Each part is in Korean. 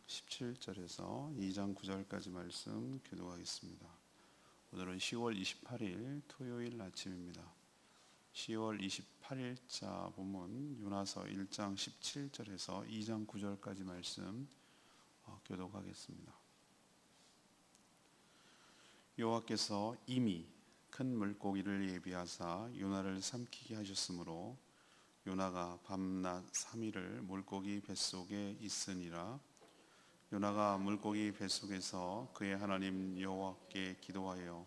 17절에서 2장 9절까지 말씀 교독하겠습니다. 오늘은 10월 28일 토요일 아침입니다. 10월 28일자 본문 요나서 1장 17절에서 2장 9절까지 말씀 교독하겠습니다. 여호와께서 이미 큰 물고기를 예비하사 요나를 삼키게 하셨으므로 요나가 밤낮 3일을 물고기 뱃속에 있으니라. 요나가 물고기 뱃속에서 그의 하나님 여호와께 기도하여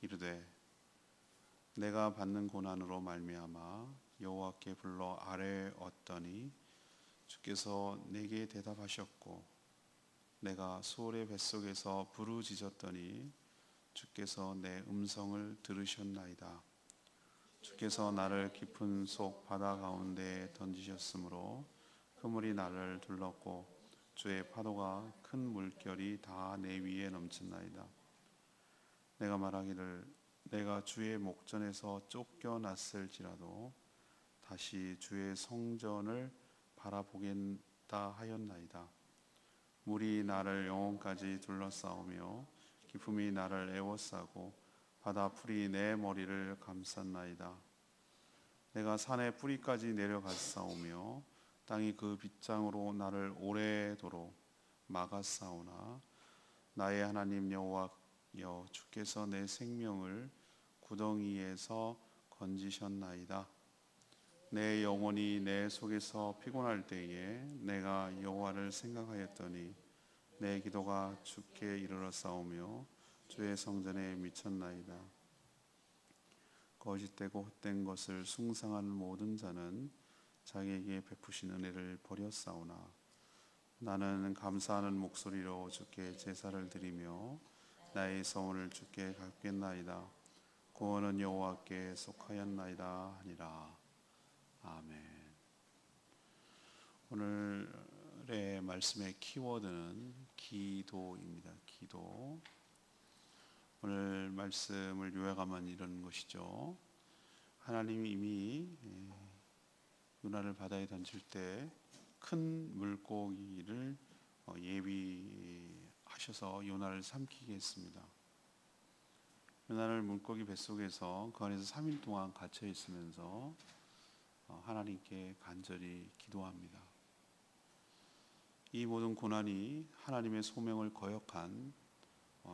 이르되 내가 받는 고난으로 말미암아 여호와께 불러 아뢰 얻더니 주께서 내게 대답하셨고 내가 수월의 뱃속에서 부르짖었더니 주께서 내 음성을 들으셨나이다. 주께서 나를 깊은 속 바다 가운데에 던지셨으므로 그물이 나를 둘렀고 주의 파도가 큰 물결이 다 내 위에 넘쳤나이다. 내가 말하기를 내가 주의 목전에서 쫓겨났을지라도 다시 주의 성전을 바라보겠다 하였나이다. 물이 나를 영혼까지 둘러싸오며 기품이 나를 에워싸고 바다 풀이 내 머리를 감쌌나이다. 내가 산의 뿌리까지 내려갔사오며 땅이 그 빗장으로 나를 오래도록 막았사오나 나의 하나님 여호와여 주께서 내 생명을 구덩이에서 건지셨나이다. 내 영혼이 내 속에서 피곤할 때에 내가 여호와를 생각하였더니 내 기도가 주께 이르렀사오며 주의 성전에 미쳤나이다. 거짓되고 헛된 것을 숭상하는 모든 자는 자기에게 베푸신 은혜를 버렸사오나 나는 감사하는 목소리로 주께 제사를 드리며 나의 소원을 주께 갚겠나이다. 구원은 여호와께 속하였나이다 하니라. 아멘. 오늘의 말씀의 키워드는 기도입니다. 기도. 오늘 말씀을 요약하면 이런 것이죠. 하나님이 이미 요나를 바다에 던질 때 큰 물고기를 예비하셔서 요나를 삼키게 했습니다. 요나를 물고기 뱃속에서 그 안에서 3일 동안 갇혀 있으면서 하나님께 간절히 기도합니다. 이 모든 고난이 하나님의 소명을 거역한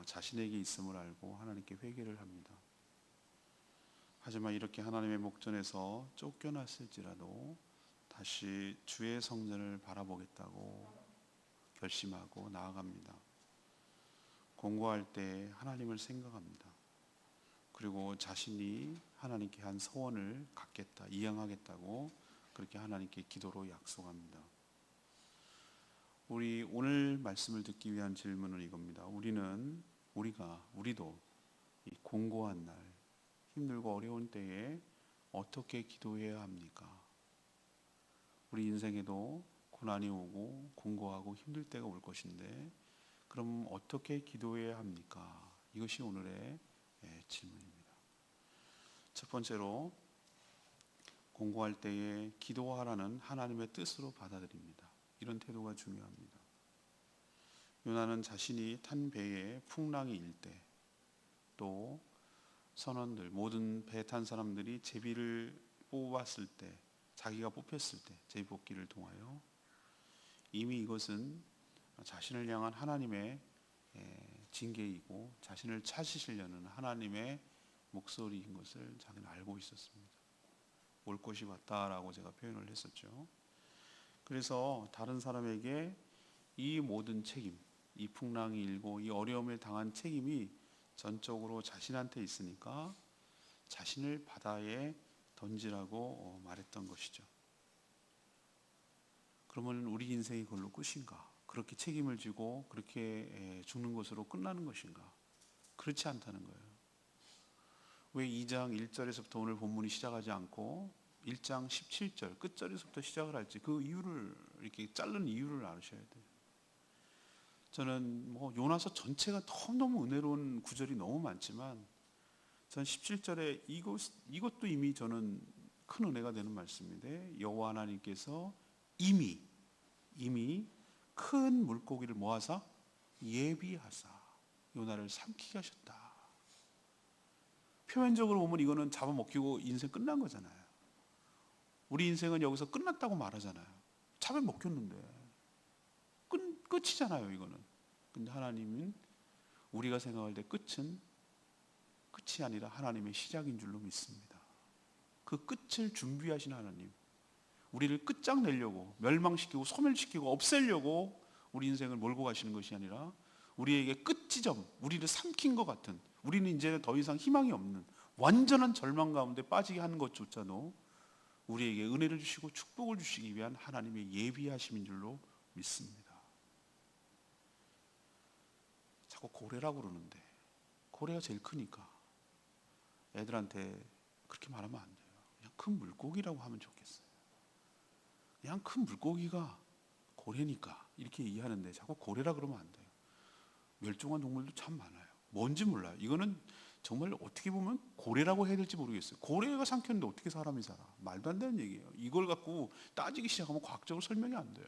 자신에게 있음을 알고 하나님께 회개를 합니다. 하지만 이렇게 하나님의 목전에서 쫓겨났을지라도 다시 주의 성전을 바라보겠다고 결심하고 나아갑니다. 공고할 때 하나님을 생각합니다. 그리고 자신이 하나님께 한 소원을 갖겠다, 이행하겠다고 그렇게 하나님께 기도로 약속합니다. 우리 오늘 말씀을 듣기 위한 질문은 이겁니다. 우리도 이 공고한 날, 힘들고 어려운 때에 어떻게 기도해야 합니까? 우리 인생에도 고난이 오고 공고하고 힘들 때가 올 것인데 그럼 어떻게 기도해야 합니까? 이것이 오늘의 질문입니다. 첫 번째로 공고할 때에 기도하라는 하나님의 뜻으로 받아들입니다. 이런 태도가 중요합니다. 요나는 자신이 탄 배에 풍랑이 일 때, 또 선원들, 모든 배 탄 사람들이 제비를 뽑았을 때, 자기가 뽑혔을 때 제비뽑기를 통하여 이미 이것은 자신을 향한 하나님의 징계이고 자신을 찾으시려는 하나님의 목소리인 것을 자기는 알고 있었습니다. 올 것이 왔다라고 제가 표현을 했었죠. 그래서 다른 사람에게 이 모든 책임, 이 풍랑이 일고 이 어려움을 당한 책임이 전적으로 자신한테 있으니까 자신을 바다에 던지라고 말했던 것이죠. 그러면 우리 인생이 그걸로 끝인가? 그렇게 책임을 지고 그렇게 죽는 것으로 끝나는 것인가? 그렇지 않다는 거예요. 왜 2장 1절에서부터 오늘 본문이 시작하지 않고 1장 17절 끝절에서부터 시작을 할지 그 이유를 이렇게 자른 이유를 아셔야 돼요. 저는 요나서 전체가 너무 은혜로운 구절이 너무 많지만 전 17절에 이것도 이미 저는 큰 은혜가 되는 말씀인데 여호와 하나님께서 이미 큰 물고기를 모아서 예비하사 요나를 삼키게 하셨다. 표면적으로 보면 이거는 잡아먹히고 인생 끝난 거잖아요. 우리 인생은 여기서 끝났다고 말하잖아요. 잡아먹혔는데 끝이잖아요 이거는. 근데 하나님은 우리가 생각할 때 끝이 아니라 하나님의 시작인 줄로 믿습니다. 그 끝을 준비하신 하나님, 우리를 끝장내려고 멸망시키고 소멸시키고 없애려고 우리 인생을 몰고 가시는 것이 아니라 우리에게 끝지점, 우리를 삼킨 것 같은, 우리는 이제 더 이상 희망이 없는 완전한 절망 가운데 빠지게 하는 것조차도 우리에게 은혜를 주시고 축복을 주시기 위한 하나님의 예비하심인 줄로 믿습니다. 자꾸 고래라고 그러는데 고래가 제일 크니까 애들한테 그렇게 말하면 안 돼요. 그냥 큰 물고기라고 하면 좋겠어요. 그냥 큰 물고기가 고래니까 이렇게 이해하는데 자꾸 고래라 그러면 안 돼요. 멸종한 동물도 참 많아요. 뭔지 몰라요. 이거는 정말 어떻게 보면 고래라고 해야 될지 모르겠어요. 고래가 삼켰는데 어떻게 사람이 살아? 말도 안 되는 얘기예요. 이걸 갖고 따지기 시작하면 과학적으로 설명이 안 돼요.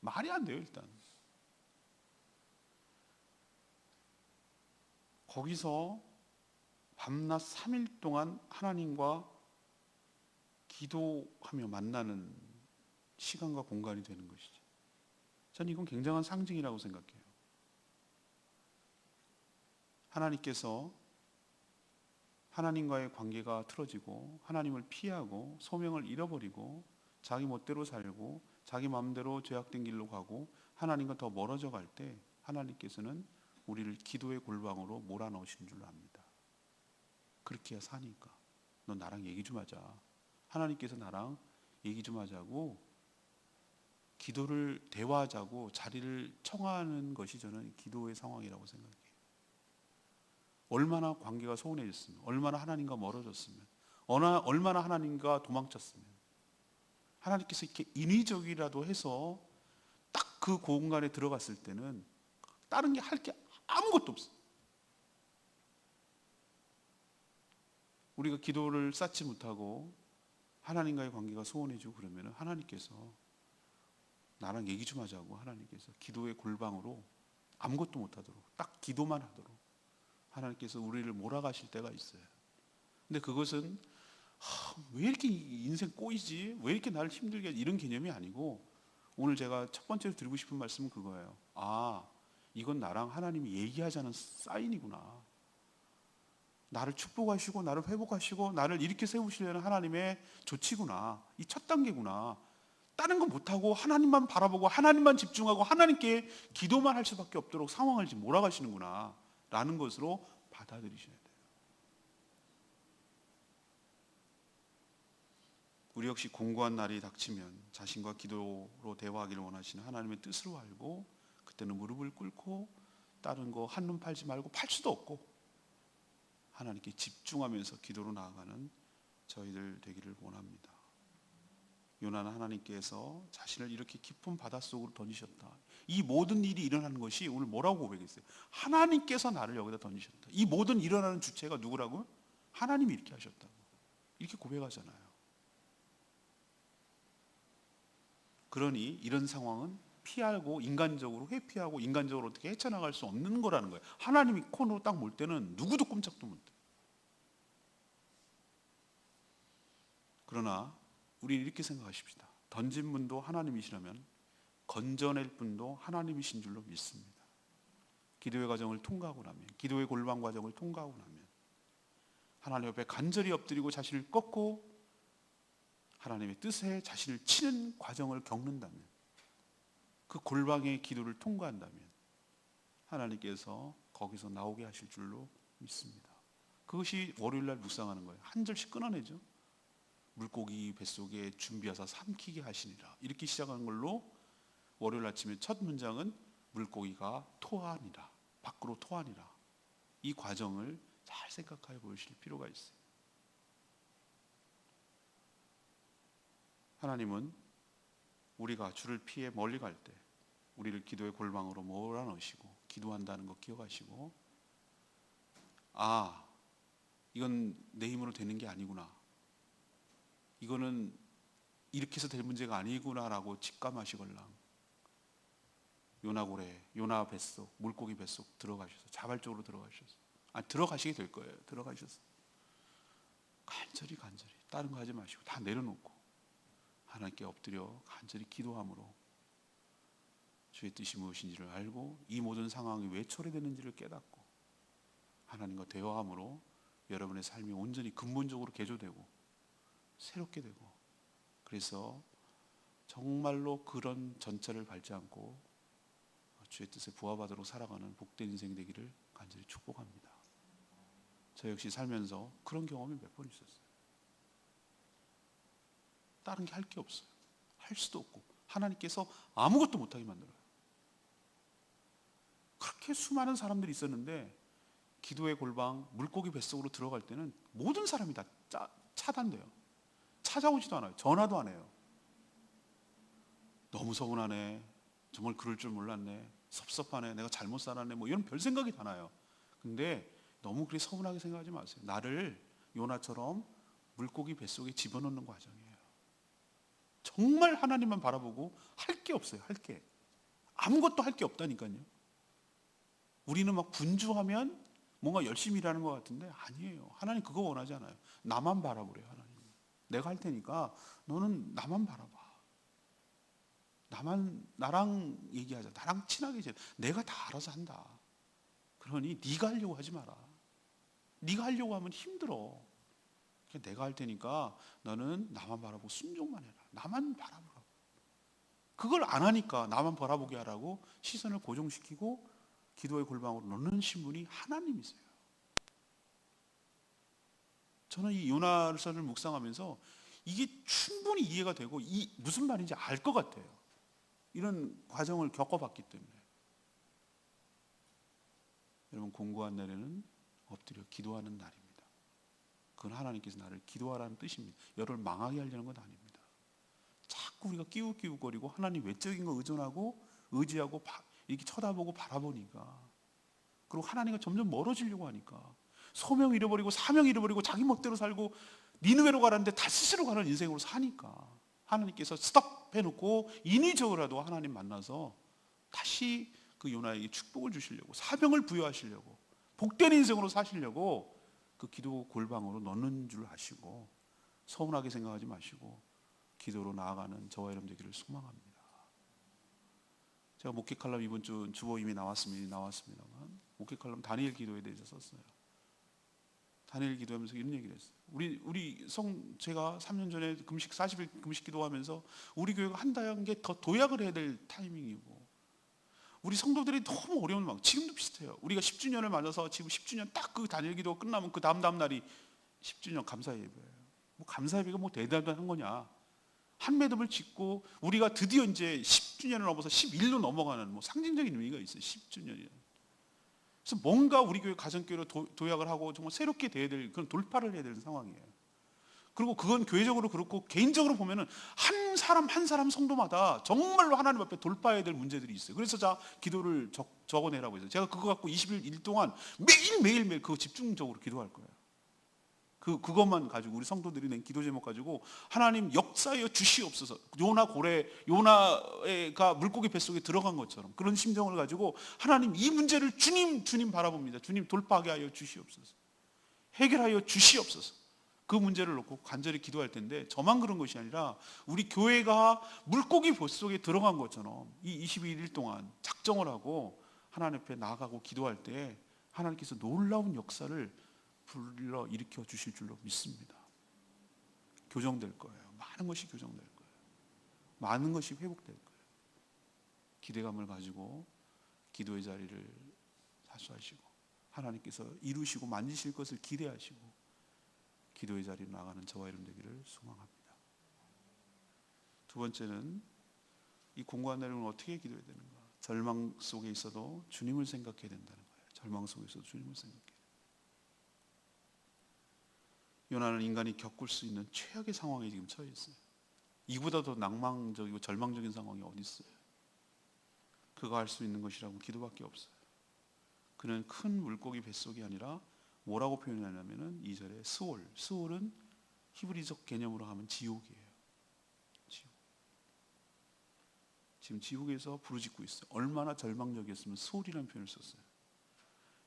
말이 안 돼요 일단. 거기서 밤낮 3일 동안 하나님과 기도하며 만나는 시간과 공간이 되는 것이죠. 저는 이건 굉장한 상징이라고 생각해요. 하나님께서 하나님과의 관계가 틀어지고 하나님을 피하고 소명을 잃어버리고 자기 멋대로 살고 자기 마음대로 죄악된 길로 가고 하나님과 더 멀어져 갈 때 하나님께서는 우리를 기도의 골방으로 몰아넣으신 줄로 압니다. 그렇게 해야 사니까 너 나랑 얘기 좀 하자. 하나님께서 나랑 얘기 좀 하자고 기도를 대화하자고 자리를 청하는 것이 저는 기도의 상황이라고 생각해요. 얼마나 관계가 소원해졌으면, 얼마나 하나님과 멀어졌으면, 얼마나 하나님과 도망쳤으면 하나님께서 이렇게 인위적이라도 해서 딱 그 공간에 들어갔을 때는 다른 게 할 게 아무것도 없어요. 우리가 기도를 쌓지 못하고 하나님과의 관계가 소원해지고 그러면 하나님께서 나랑 얘기 좀 하자고 하나님께서 기도의 골방으로 아무것도 못하도록 딱 기도만 하도록 하나님께서 우리를 몰아가실 때가 있어요. 근데 그것은 왜 이렇게 인생 꼬이지? 왜 이렇게 나를 힘들게 하지? 이런 개념이 아니고 오늘 제가 첫 번째로 드리고 싶은 말씀은 그거예요. 이건 나랑 하나님이 얘기하자는 사인이구나. 나를 축복하시고 나를 회복하시고 나를 이렇게 세우시려는 하나님의 조치구나. 이 첫 단계구나. 다른 거 못하고 하나님만 바라보고 하나님만 집중하고 하나님께 기도만 할 수밖에 없도록 상황을 지금 몰아가시는구나 라는 것으로 받아들이셔야 돼요. 우리 역시 공고한 날이 닥치면 자신과 기도로 대화하기를 원하시는 하나님의 뜻으로 알고 그때는 무릎을 꿇고 다른 거 한눈 팔지 말고 팔 수도 없고 하나님께 집중하면서 기도로 나아가는 저희들 되기를 원합니다. 요나는 하나님께서 자신을 이렇게 깊은 바닷속으로 던지셨다. 이 모든 일이 일어나는 것이 오늘 뭐라고 고백했어요? 하나님께서 나를 여기다 던지셨다. 이 모든 일어나는 주체가 누구라고요? 하나님이 이렇게 하셨다고. 이렇게 고백하잖아요. 그러니 이런 상황은 피하고 인간적으로 회피하고 인간적으로 어떻게 헤쳐나갈 수 없는 거라는 거예요. 하나님이 코너로 딱 몰 때는 누구도 꼼짝도 못해요. 그러나 우리는 이렇게 생각하십시다. 던진 분도 하나님이시라면 건져낼 분도 하나님이신 줄로 믿습니다. 기도의 과정을 통과하고 나면, 기도의 골방 과정을 통과하고 나면 하나님 옆에 간절히 엎드리고 자신을 꺾고 하나님의 뜻에 자신을 치는 과정을 겪는다면, 그 골방의 기도를 통과한다면 하나님께서 거기서 나오게 하실 줄로 믿습니다. 그것이 월요일날 묵상하는 거예요. 한 절씩 끊어내죠. 물고기 뱃속에 준비하사 삼키게 하시니라. 이렇게 시작하는 걸로 월요일 아침에 첫 문장은 물고기가 토하니라, 밖으로 토하니라. 이 과정을 잘 생각해 보실 필요가 있어요. 하나님은 우리가 주를 피해 멀리 갈 때 우리를 기도의 골방으로 몰아넣으시고 기도한다는 거 기억하시고, 이건 내 힘으로 되는 게 아니구나, 이거는 이렇게 해서 될 문제가 아니구나라고 직감하시걸랑 요나고래, 요나 뱃속, 물고기 뱃속 들어가셔서 자발적으로 들어가셔서 들어가시게 될 거예요. 들어가셔서 간절히 다른 거 하지 마시고 다 내려놓고 하나님께 엎드려 간절히 기도함으로 주의 뜻이 무엇인지를 알고 이 모든 상황이 왜 초래되는지를 깨닫고 하나님과 대화함으로 여러분의 삶이 온전히 근본적으로 개조되고 새롭게 되고, 그래서 정말로 그런 전철을 밟지 않고 주의 뜻에 부합하도록 살아가는 복된 인생이 되기를 간절히 축복합니다. 저 역시 살면서 그런 경험이 몇 번 있었어요. 다른 게 할 게 없어요. 할 수도 없고 하나님께서 아무것도 못하게 만들어요. 그렇게 수많은 사람들이 있었는데 기도의 골방, 물고기 뱃속으로 들어갈 때는 모든 사람이 다 차단돼요. 찾아오지도 않아요. 전화도 안 해요. 너무 서운하네, 정말 그럴 줄 몰랐네, 섭섭하네, 내가 잘못 살았네, 뭐 이런 별 생각이 다 나요. 근데 너무 그렇게 서운하게 생각하지 마세요. 나를 요나처럼 물고기 뱃속에 집어넣는 과정이에요. 정말 하나님만 바라보고 할 게 없어요. 할 게 아무것도 할 게 없다니까요. 우리는 막 분주하면 뭔가 열심히 일하는 것 같은데 아니에요. 하나님 그거 원하지 않아요. 나만 바라보래요. 하나님, 내가 할 테니까 너는 나만 바라봐. 나랑 얘기하자. 나랑 친하게 지내. 내가 다 알아서 한다. 그러니 네가 하려고 하지 마라. 네가 하려고 하면 힘들어. 내가 할 테니까 너는 나만 바라보고 순종만 해라. 나만 바라보라. 그걸 안 하니까 나만 바라보게 하라고 시선을 고정시키고 기도의 골방으로 넣는 신분이 하나님이세요. 저는 이 요나서를 묵상하면서 이게 충분히 이해가 되고 무슨 말인지 알 것 같아요. 이런 과정을 겪어봤기 때문에. 여러분, 공고한 날에는 엎드려 기도하는 날입니다. 그건 하나님께서 나를 기도하라는 뜻입니다. 여러분을 망하게 하려는 건 아닙니다. 자꾸 우리가 끼우끼우거리고 하나님 외적인 거 의지하고 이렇게 쳐다보고 바라보니까, 그리고 하나님과 점점 멀어지려고 하니까 소명 잃어버리고 사명 잃어버리고 자기 멋대로 살고 니느웨로 가라는데 다시스로 가는 인생으로 사니까 하나님께서 스톱 해놓고 인위적으로라도 하나님 만나서 다시 그 요나에게 축복을 주시려고, 사명을 부여하시려고, 복된 인생으로 사시려고 그 기도 골방으로 넣는 줄 아시고 서운하게 생각하지 마시고 기도로 나아가는 저와 여러분 되기를 소망합니다. 제가 목회 칼럼 이번 주 주보 이미 나왔습니다만 목회 칼럼 다니엘 기도에 대해서 썼어요. 다니엘 기도하면서 이런 얘기를 했어요. 제가 3년 전에 40일 금식 기도하면서 우리 교회가 한 단계 더 도약을 해야 될 타이밍이고, 우리 성도들이 너무 어려운 마음, 지금도 비슷해요. 우리가 10주년을 맞아서 지금 10주년 딱 그 다니엘 기도가 끝나면 그 다음 날이 10주년 감사 예배예요. 뭐 감사 예배가 뭐 대단한 거냐? 한 매듭을 짓고 우리가 드디어 이제 10주년을 넘어서 11로 넘어가는 뭐 상징적인 의미가 있어요. 10주년이. 그래서 뭔가 우리 교회 가정교회로 도약을 하고 정말 새롭게 돼야 될 그런 돌파를 해야 되는 상황이에요. 그리고 그건 교회적으로 그렇고 개인적으로 보면은 한 사람 성도마다 정말로 하나님 앞에 돌파해야 될 문제들이 있어요. 그래서 자 기도를 적어내라고 해서 제가 그거 갖고 20일 동안 매일 그거 집중적으로 기도할 거예요. 그것만 가지고 우리 성도들이 낸 기도 제목 가지고 하나님 역사하여 주시옵소서. 요나가 물고기 뱃속에 들어간 것처럼 그런 심정을 가지고 하나님 이 문제를 주님 바라봅니다. 주님 돌파하게 하여 주시옵소서. 해결하여 주시옵소서. 그 문제를 놓고 간절히 기도할 텐데 저만 그런 것이 아니라 우리 교회가 물고기 뱃속에 들어간 것처럼 이 22일 동안 작정을 하고 하나님 앞에 나아가고 기도할 때 하나님께서 놀라운 역사를 불러 일으켜 주실 줄로 믿습니다. 교정될 거예요. 많은 것이 교정될 거예요. 많은 것이 회복될 거예요. 기대감을 가지고 기도의 자리를 사수하시고 하나님께서 이루시고 만지실 것을 기대하시고 기도의 자리로 나가는 저와 여러분 되기를 소망합니다. 두 번째는 이 공고한 날은 어떻게 기도해야 되는가? 절망 속에 있어도 주님을 생각해야 된다는 거예요. 절망 속에 있어도 주님을 생각해야 돼요. 요나는 인간이 겪을 수 있는 최악의 상황에 지금 처해 있어요. 이보다 더 낭망적이고 절망적인 상황이 어디 있어요? 그가 할 수 있는 것이라고 기도밖에 없어요. 그는 큰 물고기 뱃속이 아니라 뭐라고 표현하냐면은 2절에 스올은 히브리적 개념으로 하면 지옥이에요. 지금 지옥에서 부르짖고 있어요. 얼마나 절망적이었으면 소울이라는 표현을 썼어요.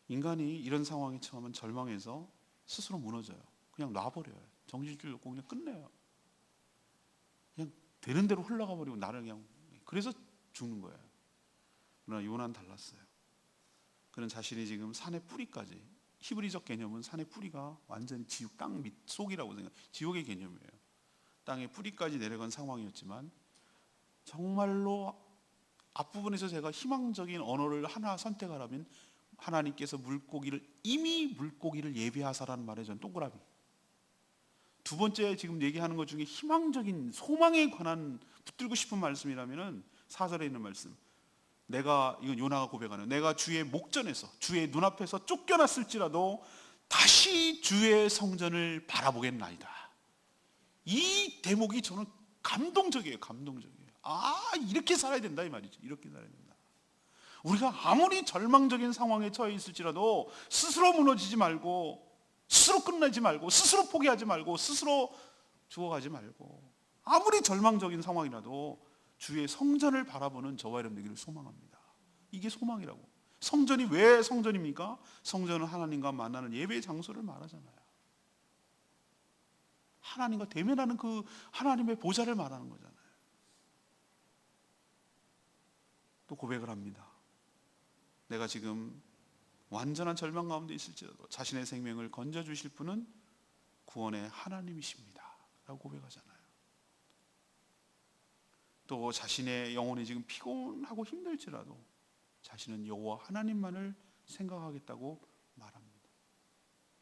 인간이 이런 상황에 처하면 절망해서 스스로 무너져요. 그냥 놔버려요. 정신줄 놓고 그냥 끝내요. 그냥 되는 대로 흘러가 버리고 나를 그냥, 그래서 죽는 거예요. 그러나 요나는 달랐어요. 그는 자신이 지금 산의 뿌리까지, 히브리적 개념은 산의 뿌리가 완전히 지옥 땅 밑 속이라고 생각해요. 지옥의 개념이에요. 땅의 뿌리까지 내려간 상황이었지만 정말로 앞부분에서 제가 희망적인 언어를 하나 선택하라면 하나님께서 이미 물고기를 예비하사라는 말에 전 동그라미. 두 번째 지금 얘기하는 것 중에 희망적인 소망에 관한 붙들고 싶은 말씀이라면은 4절에 있는 말씀. 이건 요나가 고백하는, 내가 주의 목전에서 주의 눈앞에서 쫓겨났을지라도 다시 주의 성전을 바라보겠나이다. 이 대목이 저는 감동적이에요. 이렇게 살아야 된다 이 말이죠. 이렇게 살아야 된다. 우리가 아무리 절망적인 상황에 처해 있을지라도 스스로 무너지지 말고, 스스로 끝내지 말고, 스스로 포기하지 말고, 스스로 죽어가지 말고, 아무리 절망적인 상황이라도 주의 성전을 바라보는 저와 여러분 되기를 소망합니다. 이게 소망이라고. 성전이 왜 성전입니까? 성전은 하나님과 만나는 예배의 장소를 말하잖아요. 하나님과 대면하는 그 하나님의 보좌를 말하는 거잖아요. 또 고백을 합니다. 내가 지금 완전한 절망 가운데 있을지라도 자신의 생명을 건져주실 분은 구원의 하나님이십니다 라고 고백하잖아요. 또 자신의 영혼이 지금 피곤하고 힘들지라도 자신은 여호와 하나님만을 생각하겠다고 말합니다.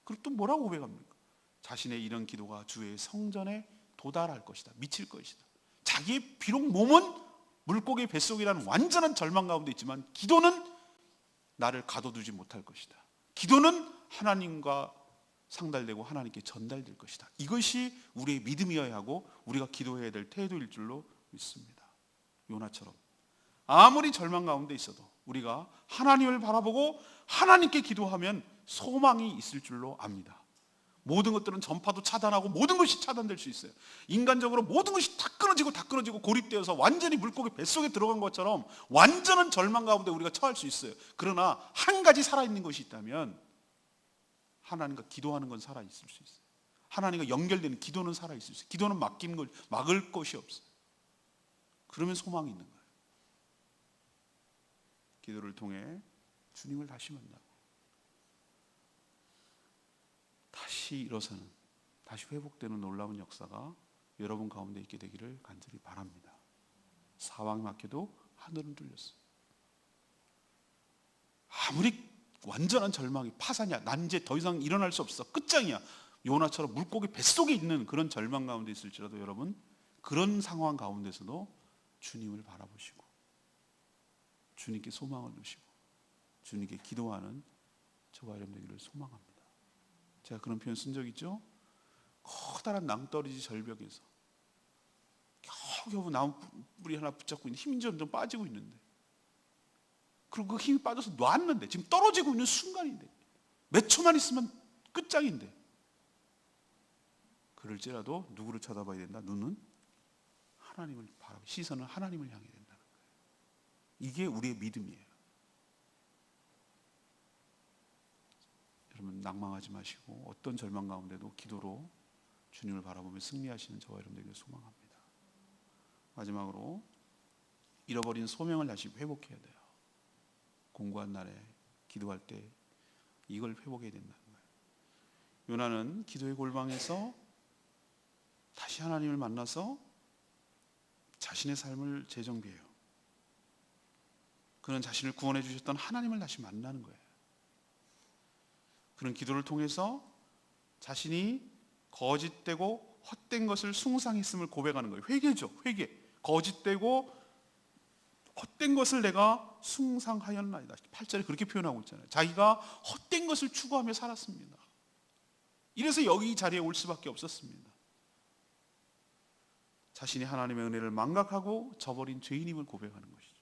그리고 또 뭐라고 고백합니까? 자신의 이런 기도가 주의 성전에 도달할 것이다, 미칠 것이다. 자기의 비록 몸은 물고기 뱃속이라는 완전한 절망 가운데 있지만 기도는 나를 가둬두지 못할 것이다. 기도는 하나님과 상달되고 하나님께 전달될 것이다. 이것이 우리의 믿음이어야 하고 우리가 기도해야 될 태도일 줄로 믿습니다. 요나처럼 아무리 절망 가운데 있어도 우리가 하나님을 바라보고 하나님께 기도하면 소망이 있을 줄로 압니다. 모든 것들은 전파도 차단하고 모든 것이 차단될 수 있어요. 인간적으로 모든 것이 다 끊어지고 고립되어서 완전히 물고기 뱃속에 들어간 것처럼 완전한 절망 가운데 우리가 처할 수 있어요. 그러나 한 가지 살아있는 것이 있다면 하나님과 기도하는 건 살아있을 수 있어요. 하나님과 연결되는 기도는 살아있을 수 있어요. 기도는 막을 것이 없어요. 그러면 소망이 있는 거예요. 기도를 통해 주님을 다시 만나고 다시 일어서는, 다시 회복되는 놀라운 역사가 여러분 가운데 있게 되기를 간절히 바랍니다. 사방이 막혀도 하늘은 뚫렸어. 아무리 완전한 절망이 파산이야, 난 이제 더 이상 일어날 수 없어, 끝장이야, 요나처럼 물고기 뱃속에 있는 그런 절망 가운데 있을지라도 여러분 그런 상황 가운데서도 주님을 바라보시고 주님께 소망을 두시고 주님께 기도하는 저와 여러분 되기를 소망합니다. 제가 그런 표현 쓴 적 있죠? 커다란 낭떠러지 절벽에서 겨우겨우 나무 뿌리 하나 붙잡고 있는 힘이 점점 빠지고 있는데, 그리고 그 힘이 빠져서 놨는데 지금 떨어지고 있는 순간인데 몇 초만 있으면 끝장인데, 그럴지라도 누구를 쳐다봐야 된다? 눈은 하나님을 바라보, 시선은 하나님을 향해야 된다는 거예요. 이게 우리의 믿음이에요. 여러분 낭망하지 마시고 어떤 절망 가운데도 기도로 주님을 바라보며 승리하시는 저와 여러분들에게 소망합니다. 마지막으로 잃어버린 소명을 다시 회복해야 돼요. 공고한 날에 기도할 때 이걸 회복해야 된다는 거예요. 요나는 기도의 골방에서 다시 하나님을 만나서 자신의 삶을 재정비해요. 그는 자신을 구원해 주셨던 하나님을 다시 만나는 거예요. 그런 기도를 통해서 자신이 거짓되고 헛된 것을 숭상했음을 고백하는 거예요. 회개죠. 회개. 거짓되고 헛된 것을 내가 숭상하였나이다. 8절에 그렇게 표현하고 있잖아요. 자기가 헛된 것을 추구하며 살았습니다. 이래서 여기 자리에 올 수밖에 없었습니다. 자신이 하나님의 은혜를 망각하고 저버린 죄인임을 고백하는 것이죠.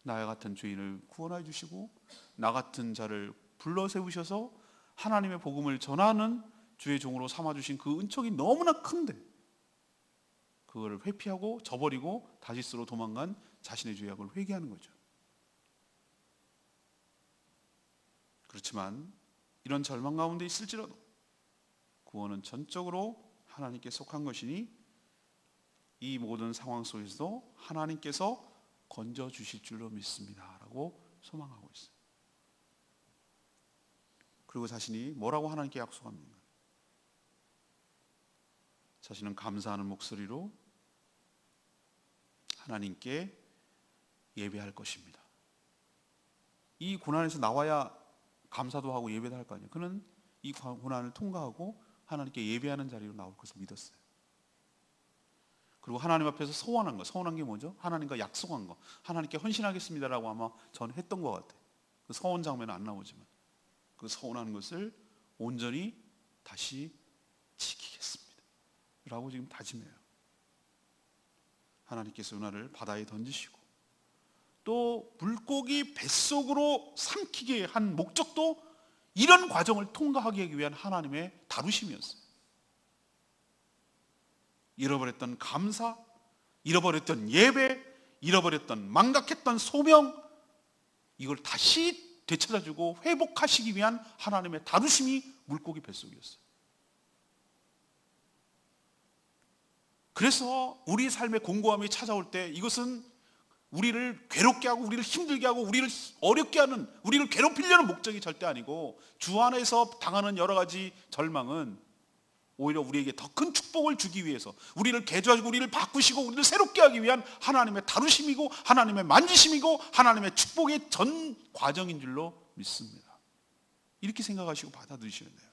나와 같은 죄인을 구원해 주시고 나 같은 자를 불러 세우셔서 하나님의 복음을 전하는 주의 종으로 삼아주신 그 은총이 너무나 큰데 그 그거를 회피하고 저버리고 다시스로 도망간 자신의 죄악을 회개하는 거죠. 그렇지만 이런 절망 가운데 있을지라도 구원은 전적으로 하나님께 속한 것이니 이 모든 상황 속에서도 하나님께서 건져주실 줄로 믿습니다 라고 소망하고 있어요. 그리고 자신이 뭐라고 하나님께 약속합니까? 자신은 감사하는 목소리로 하나님께 예배할 것입니다. 이 고난에서 나와야 감사도 하고 예배도 할 거 아니에요. 그는 이 고난을 통과하고 하나님께 예배하는 자리로 나올 것을 믿었어요. 그리고 하나님 앞에서 서원한 거, 서원한 게 뭐죠? 하나님과 약속한 거, 하나님께 헌신하겠습니다라고 아마 전 했던 것 같아요. 그 서원 장면은 안 나오지만 그 서원하는 것을 온전히 다시 지키겠습니다 라고 지금 다짐해요. 하나님께서 요나를 바다에 던지시고 또 물고기 뱃속으로 삼키게 한 목적도 이런 과정을 통과하기 위한 하나님의 다루심이었어요. 잃어버렸던 감사, 잃어버렸던 예배, 잃어버렸던 망각했던 소명, 이걸 다시 되찾아주고 회복하시기 위한 하나님의 다루심이 물고기 뱃속이었어요. 그래서 우리 삶의 공고함이 찾아올 때 이것은 우리를 괴롭게 하고 우리를 힘들게 하고 우리를 어렵게 하는, 우리를 괴롭히려는 목적이 절대 아니고 주 안에서 당하는 여러 가지 절망은 오히려 우리에게 더 큰 축복을 주기 위해서 우리를 개조하시고 우리를 바꾸시고 우리를 새롭게 하기 위한 하나님의 다루심이고 하나님의 만지심이고 하나님의 축복의 전 과정인 줄로 믿습니다. 이렇게 생각하시고 받아들이셔야 돼요.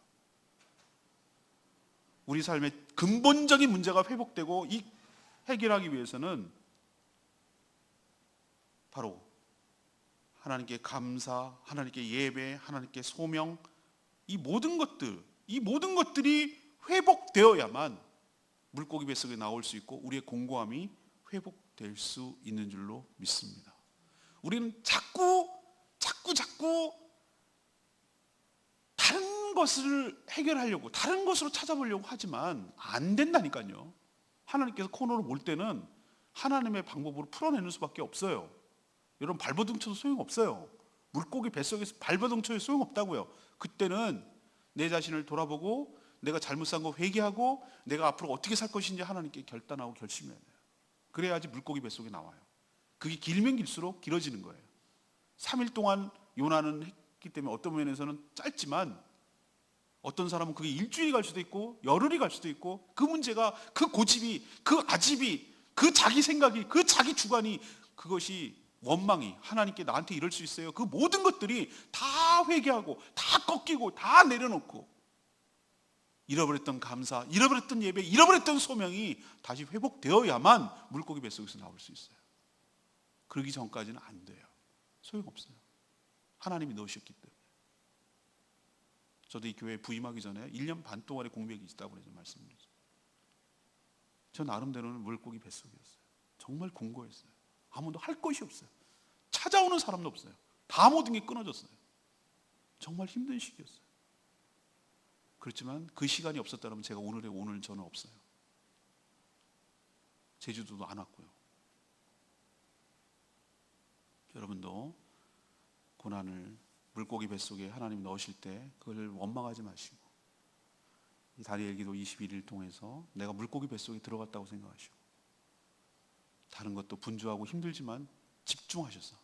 우리 삶의 근본적인 문제가 회복되고 이 해결하기 위해서는 바로 하나님께 감사, 하나님께 예배, 하나님께 소명, 이 모든 것들이 회복되어야만 물고기 뱃속에 나올 수 있고 우리의 공고함이 회복될 수 있는 줄로 믿습니다. 우리는 자꾸 다른 것을 해결하려고 다른 것으로 찾아보려고 하지만 안 된다니까요. 하나님께서 코너로 몰 때는 하나님의 방법으로 풀어내는 수밖에 없어요. 여러분 발버둥 쳐도 소용없어요. 물고기 뱃속에서 발버둥 쳐도 소용없다고요. 그때는 내 자신을 돌아보고 내가 잘못 산 거 회개하고 내가 앞으로 어떻게 살 것인지 하나님께 결단하고 결심해야 돼요. 그래야지 물고기 뱃속에 나와요. 그게 길면 길수록 길어지는 거예요. 3일 동안 요나는 했기 때문에 어떤 면에서는 짧지만 어떤 사람은 그게 일주일이 갈 수도 있고 열흘이 갈 수도 있고 그 문제가 그 고집이 그 아집이 그 자기 생각이 그 자기 주관이 그것이 원망이 하나님께 나한테 이럴 수 있어요. 그 모든 것들이 다 회개하고 다 꺾이고 다 내려놓고 잃어버렸던 감사, 잃어버렸던 예배, 잃어버렸던 소명이 다시 회복되어야만 물고기 뱃속에서 나올 수 있어요. 그러기 전까지는 안 돼요. 소용없어요. 하나님이 넣으셨기 때문에. 저도 이 교회에 부임하기 전에 1년 반 동안의 공백이 있다고 해서 말씀드렸어요. 저 나름대로는 물고기 뱃속이었어요. 정말 공고했어요. 아무도 할 것이 없어요. 찾아오는 사람도 없어요. 다 모든 게 끊어졌어요. 정말 힘든 시기였어요. 그렇지만 그 시간이 없었다면 제가 오늘 저는 없어요. 제주도도 안 왔고요. 여러분도 고난을 물고기 뱃속에 하나님 넣으실 때 그걸 원망하지 마시고 이 다니엘 기도 21일 통해서 내가 물고기 뱃속에 들어갔다고 생각하시고 다른 것도 분주하고 힘들지만 집중하셔서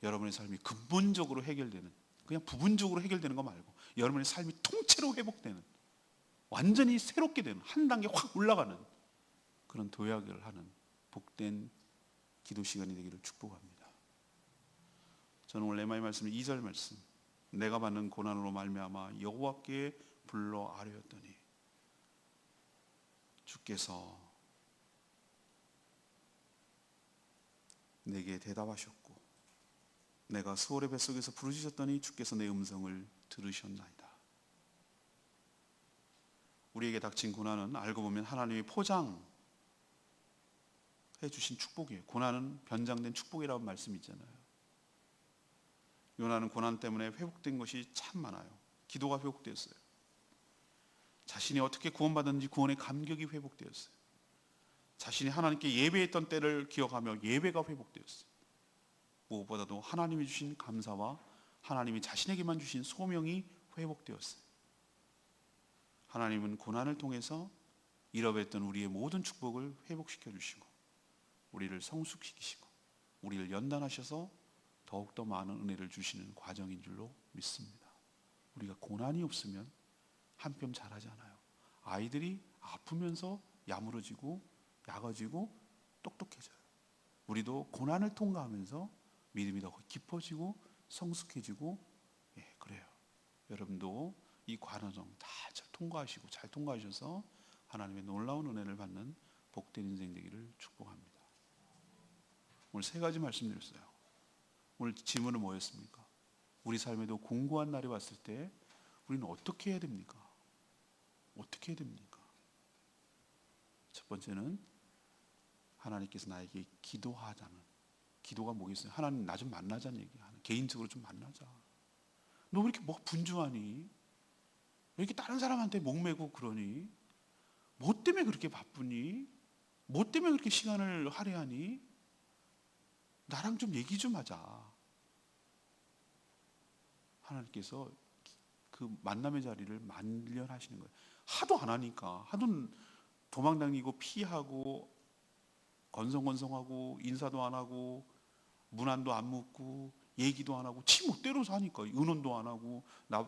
여러분의 삶이 근본적으로 해결되는, 그냥 부분적으로 해결되는 거 말고 여러분의 삶이 통째로 회복되는, 완전히 새롭게 되는, 한 단계 확 올라가는 그런 도약을 하는 복된 기도 시간이 되기를 축복합니다. 저는 오늘 레마의 말씀은 2절 말씀, 내가 받는 고난으로 말미암아 여호와께 불러 아뢰었더니 주께서 내게 대답하셨고 내가 수월의 뱃속에서 부르짖었더니 주께서 내 음성을 들으셨나이다. 우리에게 닥친 고난은 알고 보면 하나님이 포장해 주신 축복이에요. 고난은 변장된 축복이라는 말씀이 있잖아요. 요나는 고난 때문에 회복된 것이 참 많아요. 기도가 회복되었어요. 자신이 어떻게 구원받았는지 구원의 감격이 회복되었어요. 자신이 하나님께 예배했던 때를 기억하며 예배가 회복되었어요. 무엇보다도 하나님이 주신 감사와 하나님이 자신에게만 주신 소명이 회복되었어요. 하나님은 고난을 통해서 잃어버렸던 우리의 모든 축복을 회복시켜 주시고 우리를 성숙시키시고 우리를 연단하셔서 더욱더 많은 은혜를 주시는 과정인 줄로 믿습니다. 우리가 고난이 없으면 한 뼘 자라지 않아요. 아이들이 아프면서 야무러지고 약아지고 똑똑해져요. 우리도 고난을 통과하면서 믿음이 더 깊어지고 성숙해지고, 그래요. 여러분도 이 과정 다 통과하시고 잘 통과하셔서 하나님의 놀라운 은혜를 받는 복된 인생 되기를 축복합니다. 오늘 세 가지 말씀드렸어요. 오늘 질문은 뭐였습니까? 우리 삶에도 공고한 날이 왔을 때 우리는 어떻게 해야 됩니까? 어떻게 해야 됩니까? 첫 번째는 하나님께서 나에게 기도하자는, 기도가 뭐겠어요? 하나님 나 좀 만나자는 얘기하는, 개인적으로 좀 만나자. 너 왜 이렇게 뭐 분주하니? 왜 이렇게 다른 사람한테 목매고 그러니? 뭐 때문에 그렇게 바쁘니? 뭐 때문에 그렇게 시간을 할애하니? 나랑 좀 얘기 좀 하자. 하나님께서 그 만남의 자리를 마련하시는 거예요. 하도 안 하니까, 하도 도망다니고 피하고 건성건성하고 인사도 안 하고 문안도 안 묻고 얘기도 안 하고 지 멋대로 사니까, 의논도 안 하고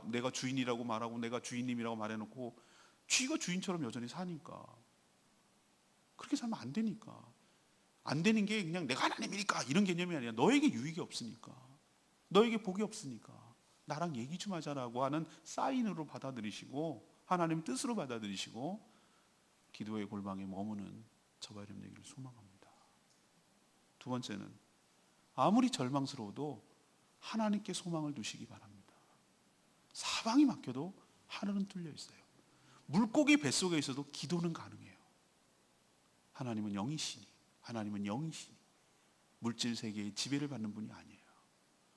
내가 주인이라고 말하고 내가 주인님이라고 말해놓고 쥐가 주인처럼 여전히 사니까, 그렇게 살면 안 되니까. 안 되는 게 그냥 내가 하나님이니까 이런 개념이 아니라 너에게 유익이 없으니까, 너에게 복이 없으니까 나랑 얘기 좀 하자라고 하는 사인으로 받아들이시고 하나님 뜻으로 받아들이시고 기도의 골방에 머무는 저와 여러분 되기를 소망합니다. 두 번째는 아무리 절망스러워도 하나님께 소망을 두시기 바랍니다. 사방이 막혀도 하늘은 뚫려 있어요. 물고기 뱃속에 있어도 기도는 가능해요. 하나님은 영이시니, 하나님은 영이시니 물질 세계의 지배를 받는 분이 아니에요.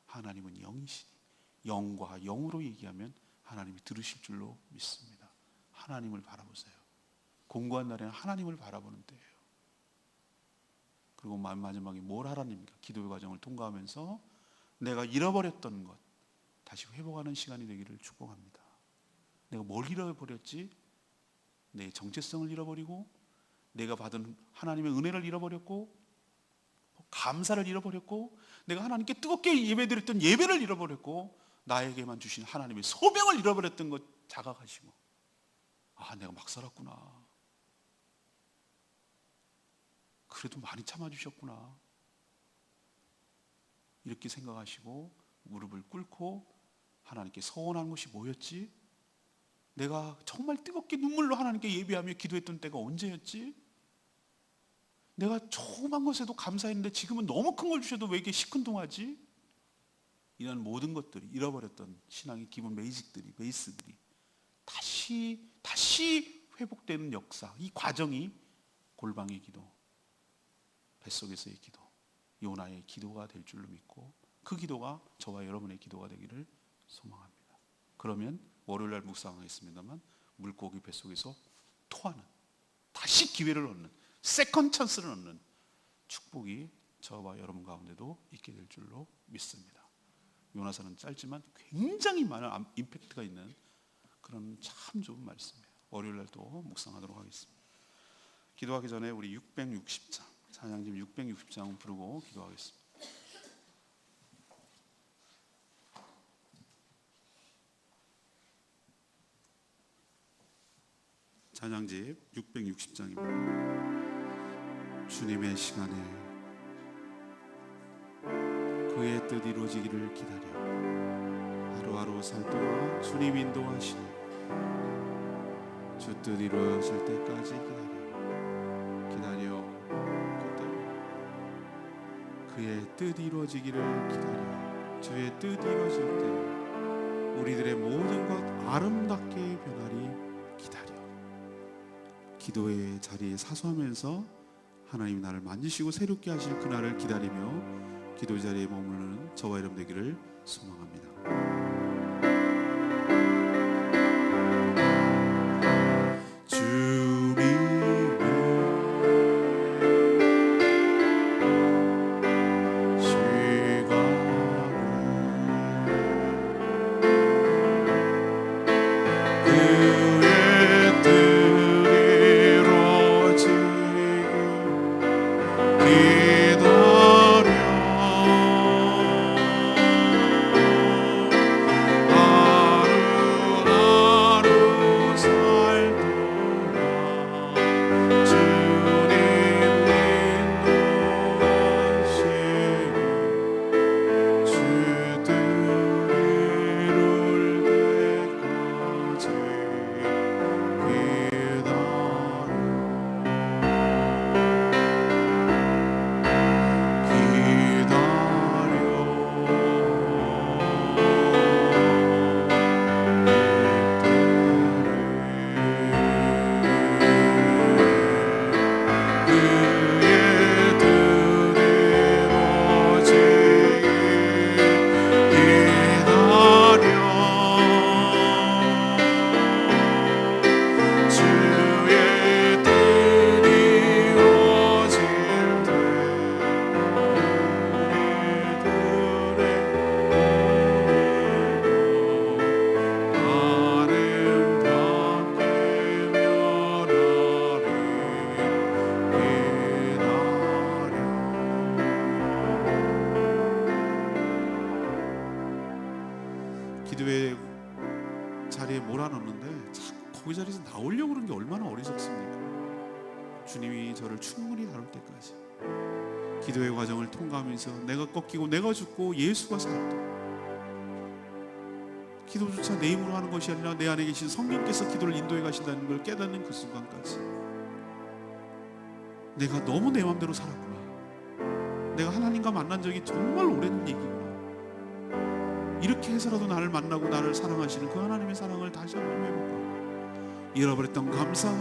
하나님은 영이시니 영과 영으로 얘기하면 하나님이 들으실 줄로 믿습니다. 하나님을 바라보세요. 공고한 날에는 하나님을 바라보는 때예요. 그리고 마지막에 뭘 하라입니까? 기도의 과정을 통과하면서 내가 잃어버렸던 것 다시 회복하는 시간이 되기를 축복합니다. 내가 뭘 잃어버렸지? 내 정체성을 잃어버리고 내가 받은 하나님의 은혜를 잃어버렸고 감사를 잃어버렸고 내가 하나님께 뜨겁게 예배드렸던 예배를 잃어버렸고 나에게만 주신 하나님의 소명을 잃어버렸던 것 자각하시고, 내가 막 살았구나. 그래도 많이 참아주셨구나. 이렇게 생각하시고 무릎을 꿇고 하나님께 서원한 것이 뭐였지? 내가 정말 뜨겁게 눈물로 하나님께 예배하며 기도했던 때가 언제였지? 내가 조그만 것에도 감사했는데 지금은 너무 큰 걸 주셔도 왜 이렇게 시큰둥하지? 이런 모든 것들이, 잃어버렸던 신앙의 기본 베이스들이 다시 회복되는 역사, 이 과정이 골방의 기도, 뱃속에서의 기도, 요나의 기도가 될 줄로 믿고 그 기도가 저와 여러분의 기도가 되기를 소망합니다. 그러면 월요일날 묵상하겠습니다만 물고기 뱃속에서 토하는, 다시 기회를 얻는, 세컨 찬스를 얻는 축복이 저와 여러분 가운데도 있게 될 줄로 믿습니다. 요나서는 짧지만 굉장히 많은 임팩트가 있는 그런 참 좋은 말씀이에요. 월요일날도 묵상하도록 하겠습니다. 기도하기 전에 우리 660장, 찬양집 660장 부르고 기도하겠습니다. 찬양집 660장입니다. 주님의 시간에 그의 뜻 이루어지기를 기다려 하루하루 살 동안 주님 인도하시니 주 뜻 이루어질 때까지 기다려 그의 뜻 이루어지기를 기다려 주의 뜻 이루어질 때 우리들의 모든 것 아름답게 변하리 기다려. 기도의 자리에 사수하면서 하나님 나를 만지시고 새롭게 하실 그날을 기다리며 기도 자리에 머무르는 저와 여러분 되기를 소망합니다. 주님의 기도의 자리에 몰아넣는데 자꾸 거기 자리에서 나오려고 그러는 게 얼마나 어리석습니까? 주님이 저를 충분히 다룰 때까지 기도의 과정을 통과하면서 내가 꺾이고 내가 죽고 예수가 살았다. 기도조차 내 힘으로 하는 것이 아니라 내 안에 계신 성령께서 기도를 인도해 가신다는 걸 깨닫는 그 순간까지 내가 너무 내 맘대로 살았구나. 내가 하나님과 만난 적이 정말 오래된 얘기구나. 이렇게 해서라도 나를 만나고 나를 사랑하시는 그 하나님의 사랑을 다시 한번 회복하고 잃어버렸던 감사,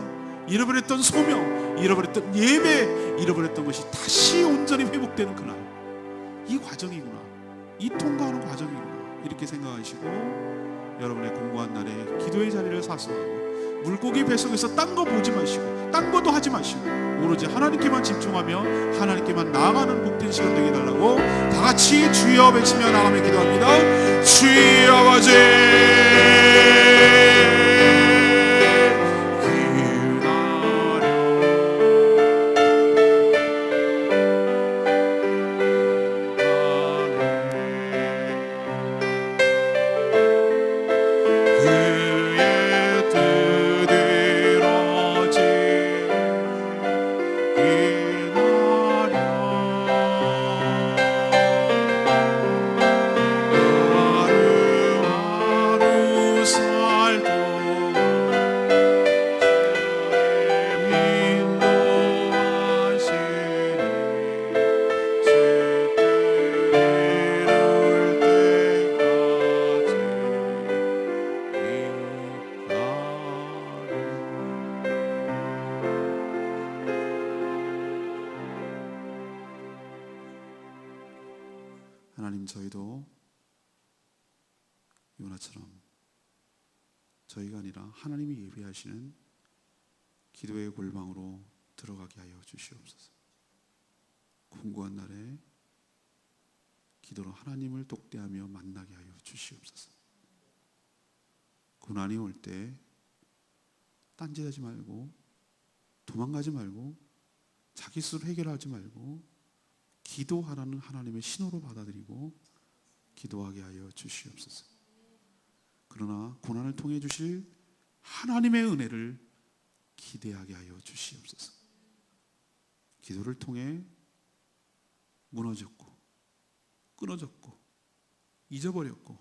잃어버렸던 소명, 잃어버렸던 예배, 잃어버렸던 것이 다시 온전히 회복되는 그날, 이 과정이구나, 이 통과하는 과정이구나, 이렇게 생각하시고 여러분의 공부한 날에 기도의 자리를 사수하고 물고기 뱃속에서 딴 거 보지 마시고 딴 것도 하지 마시고 오로지 하나님께만 집중하며 하나님께만 나아가는 복된 시간 되게 해달라고 다 같이 주여 외치며 나가며 기도합니다. 주여 아버지, 하나님, 저희도 요나처럼 저희가 아니라 하나님이 예비하시는 기도의 골방으로 들어가게 하여 주시옵소서. 공고한 날에 기도로 하나님을 독대하며 만나게 하여 주시옵소서. 고난이 올 때 딴짓하지 말고 도망가지 말고 자기 스스로 해결하지 말고 기도하라는 하나님의 신호로 받아들이고 기도하게 하여 주시옵소서. 그러나 고난을 통해 주실 하나님의 은혜를 기대하게 하여 주시옵소서. 기도를 통해 무너졌고 끊어졌고 잊어버렸고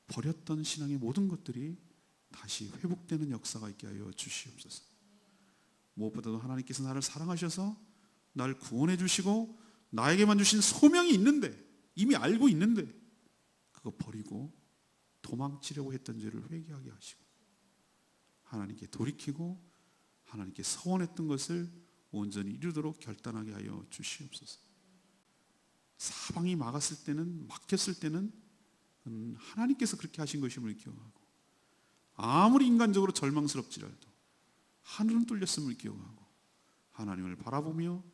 버렸던 신앙의 모든 것들이 다시 회복되는 역사가 있게 하여 주시옵소서. 무엇보다도 하나님께서 나를 사랑하셔서 나를 구원해 주시고 나에게만 주신 소명이 있는데, 이미 알고 있는데 그거 버리고 도망치려고 했던 죄를 회개하게 하시고 하나님께 돌이키고 하나님께 서원했던 것을 온전히 이루도록 결단하게 하여 주시옵소서. 사방이 막았을 때는, 막혔을 때는 하나님께서 그렇게 하신 것임을 기억하고 아무리 인간적으로 절망스럽지라도 하늘은 뚫렸음을 기억하고 하나님을 바라보며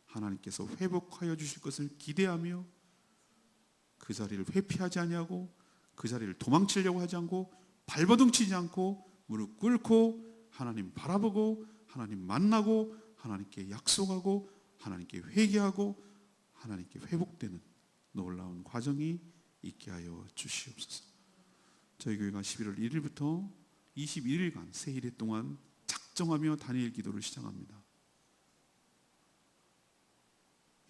하나님께서 회복하여 주실 것을 기대하며 그 자리를 회피하지 아니하고 그 자리를 도망치려고 하지 않고 발버둥치지 않고 무릎 꿇고 하나님 바라보고 하나님 만나고 하나님께 약속하고 하나님께 회개하고 하나님께 회복되는 놀라운 과정이 있게 하여 주시옵소서. 저희 교회가 11월 1일부터 21일간 세 일의 동안 작정하며 다니엘 기도를 시작합니다.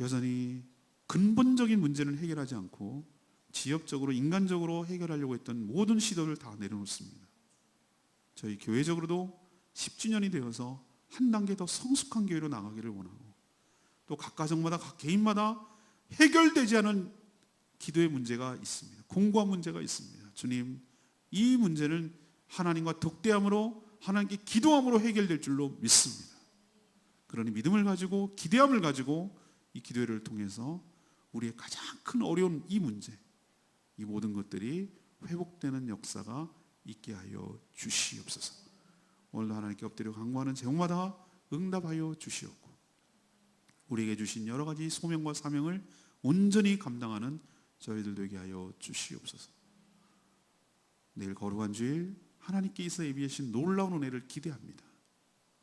여전히 근본적인 문제를 해결하지 않고 지역적으로 인간적으로 해결하려고 했던 모든 시도를 다 내려놓습니다. 저희 교회적으로도 10주년이 되어서 한 단계 더 성숙한 교회로 나가기를 원하고 또 각 가정마다 각 개인마다 해결되지 않은 기도의 문제가 있습니다. 공고한 문제가 있습니다. 주님, 이 문제는 하나님과 독대함으로 하나님께 기도함으로 해결될 줄로 믿습니다. 그러니 믿음을 가지고 기대함을 가지고 이 기도회를 통해서 우리의 가장 큰 어려운 이 문제, 이 모든 것들이 회복되는 역사가 있게 하여 주시옵소서. 오늘도 하나님께 엎드려 간구하는 제목마다 응답하여 주시옵고 우리에게 주신 여러 가지 소명과 사명을 온전히 감당하는 저희들 되게 하여 주시옵소서. 내일 거룩한 주일 하나님께서 예비하신 놀라운 은혜를 기대합니다.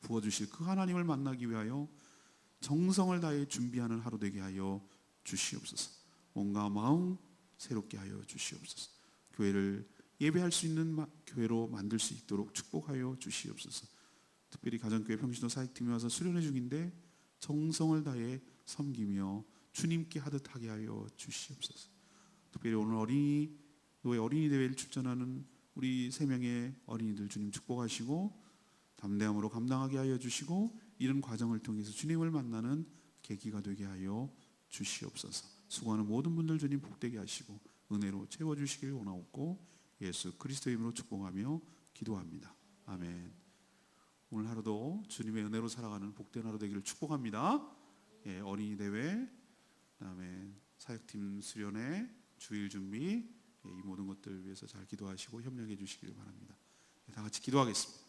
부어주실 그 하나님을 만나기 위하여 정성을 다해 준비하는 하루 되게 하여 주시옵소서. 몸과 마음 새롭게 하여 주시옵소서. 교회를 예배할 수 있는 교회로 만들 수 있도록 축복하여 주시옵소서. 특별히 가정교회 평신도 사역팀이 와서 수련회 중인데 정성을 다해 섬기며 주님께 하듯 하게 하여 주시옵소서. 특별히 오늘 노예 어린이 대회를 출전하는 우리 3명의 어린이들 주님 축복하시고 담대함으로 감당하게 하여 주시고 이런 과정을 통해서 주님을 만나는 계기가 되게 하여 주시옵소서. 수고하는 모든 분들 주님 복되게 하시고 은혜로 채워주시길 원하옵고 예수 그리스도의 이름으로 축복하며 기도합니다. 아멘. 오늘 하루도 주님의 은혜로 살아가는 복된 하루 되기를 축복합니다. 예, 어린이 대회, 그다음에 사역팀 수련회, 주일 준비, 이 모든 것들 위해서 잘 기도하시고 협력해 주시길 바랍니다. 다 같이 기도하겠습니다.